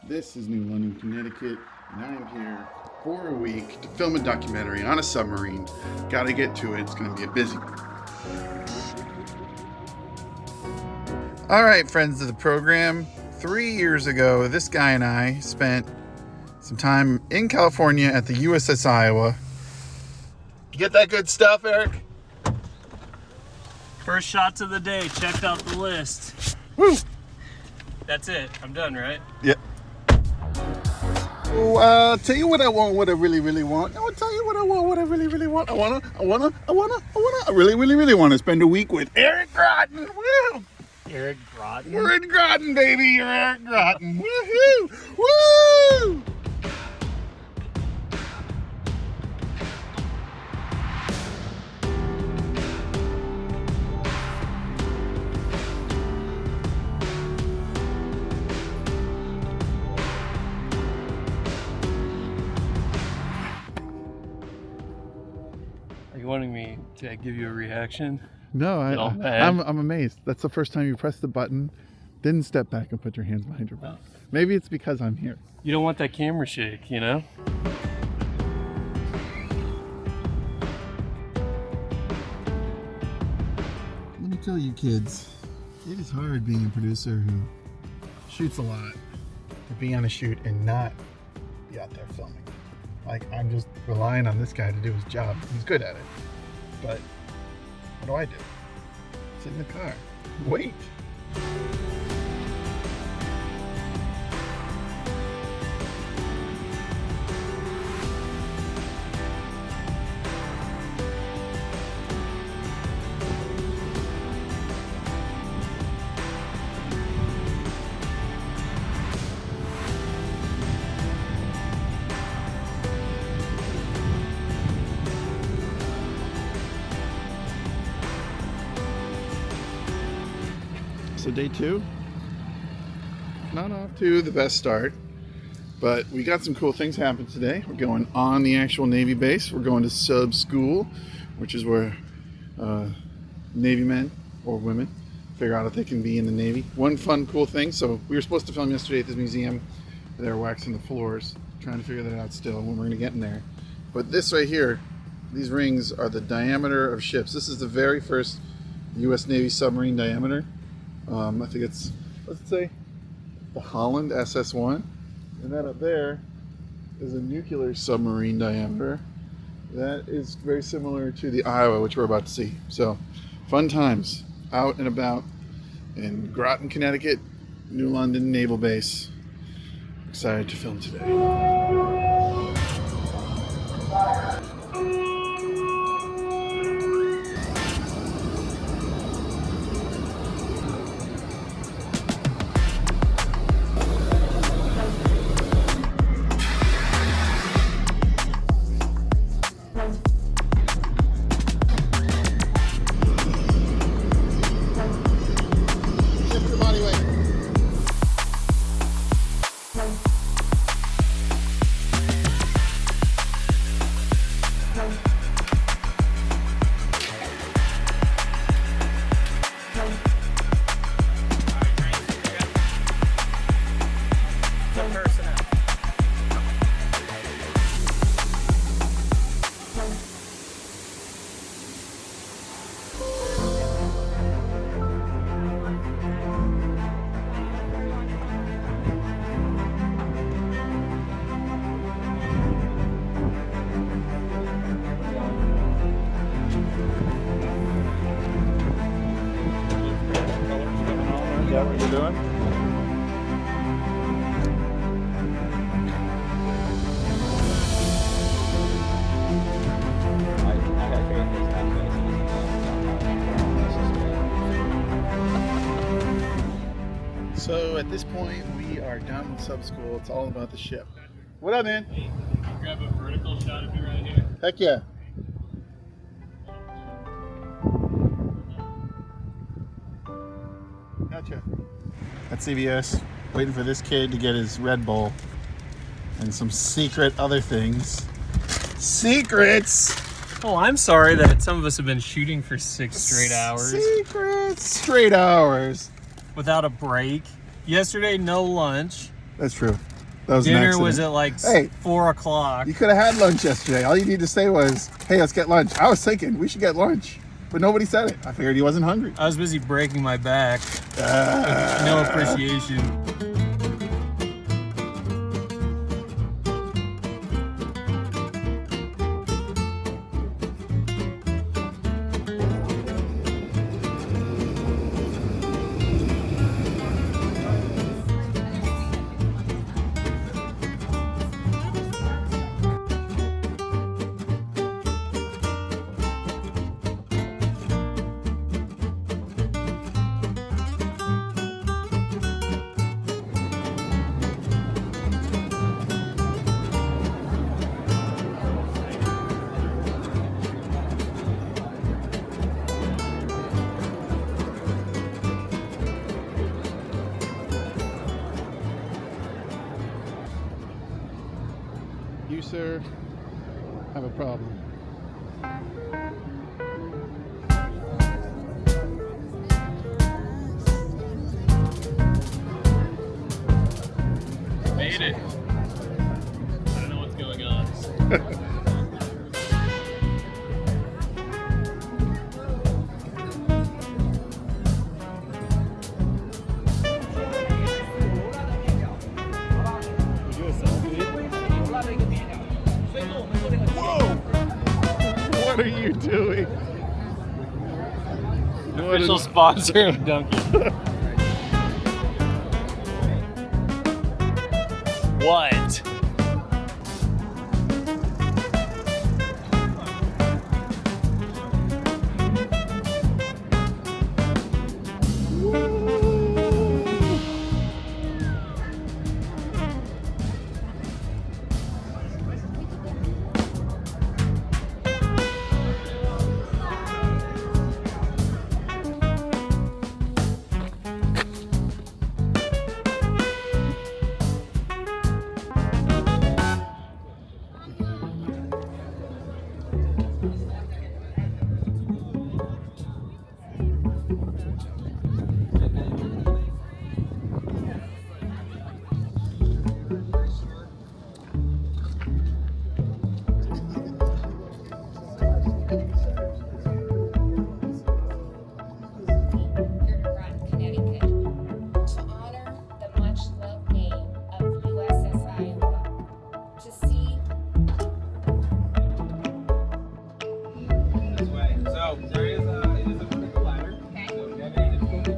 This is New London, Connecticut, and I'm here for a week to film a documentary on a submarine. Gotta get to it, it's gonna be a busy one. Alright, friends of the program, 3 years ago, this guy and I spent some time in California at the USS Iowa. You get that good stuff, Eric? First shots of the day, checked out the list. Woo! That's it, I'm done, right? Yep. Oh, I'll tell you what I want, what I really, really want. I'll tell you what I want, what I really, really want. I really want to spend a week with Eric Groton. Woo! Eric Groton? We're in Groton, baby. You're Eric Groton. Woohoo! Woo! Are you wanting me to give you a reaction? No, I'm amazed. That's the first time you pressed the button, didn't step back and put your hands behind your back. Maybe it's because I'm here. You don't want that camera shake, you know? Let me tell you kids, it is hard being a producer who shoots a lot, to be on a shoot and not be out there filming. Like, I'm just relying on this guy to do his job. He's good at it. But what do I do? Sit in the car. Wait. So day 2, not off to the best start, but we got some cool things happen today. We're going on the actual Navy base. We're going to sub school, which is where Navy men or women figure out if they can be in the Navy. One fun, cool thing. So we were supposed to film yesterday at this museum. They were waxing the floors, trying to figure that out still when we're going to get in there. But this right here, these rings are the diameter of ships. This is the very first U.S. Navy submarine diameter. I think it's, let's say, the Holland SS-1. And that up there is a nuclear submarine diameter. That is very similar to the Iowa, which we're about to see. So, fun times out and about in Groton, Connecticut, New London Naval Base. Excited to film today. Is that what you're doing? So at this point, we are done with sub school. It's all about the ship. What up, man? Hey, can you grab a vertical shot of me right here? Heck yeah. Gotcha. At CBS, waiting for this kid to get his Red Bull and some secret other things. Secrets! Oh, I'm sorry that some of us have been shooting for 6 straight hours. Secrets! Straight hours. Without a break. Yesterday, no lunch. That's true. That was an Dinner accident. was at like Hey. 4 o'clock. You could have had lunch yesterday. All you need to say was, hey, let's get lunch. I was thinking we should get lunch, but nobody said it. I figured he wasn't hungry. I was busy breaking my back. No appreciation. You, sir, have a problem. Made it. I don't know what's going on. What are you doing? Official sponsor of Dunkin'. What? Groton, Connecticut, to honor the much-loved name of USS Iowa, to see This way. So there is a vertical ladder. Okay. So if you have any difficulty.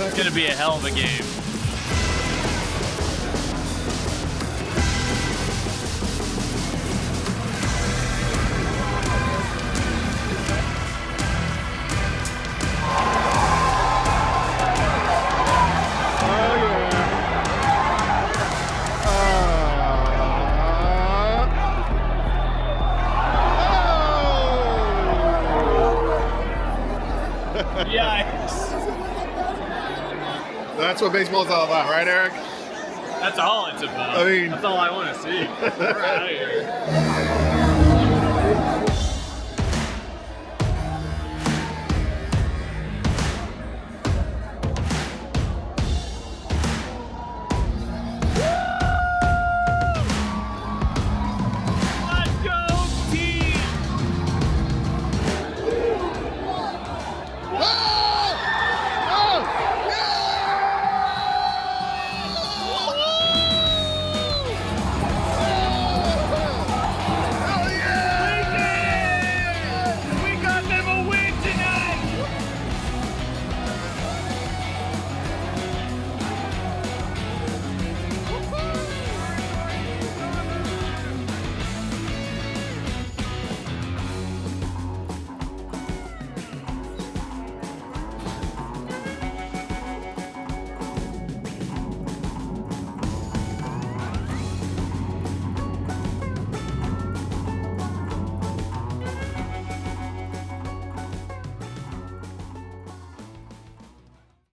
It's gonna be a hell of a game. Yikes. That's what baseball's all about, right, Eric? That's all it's about. I mean- that's all I want to see. We're out of here.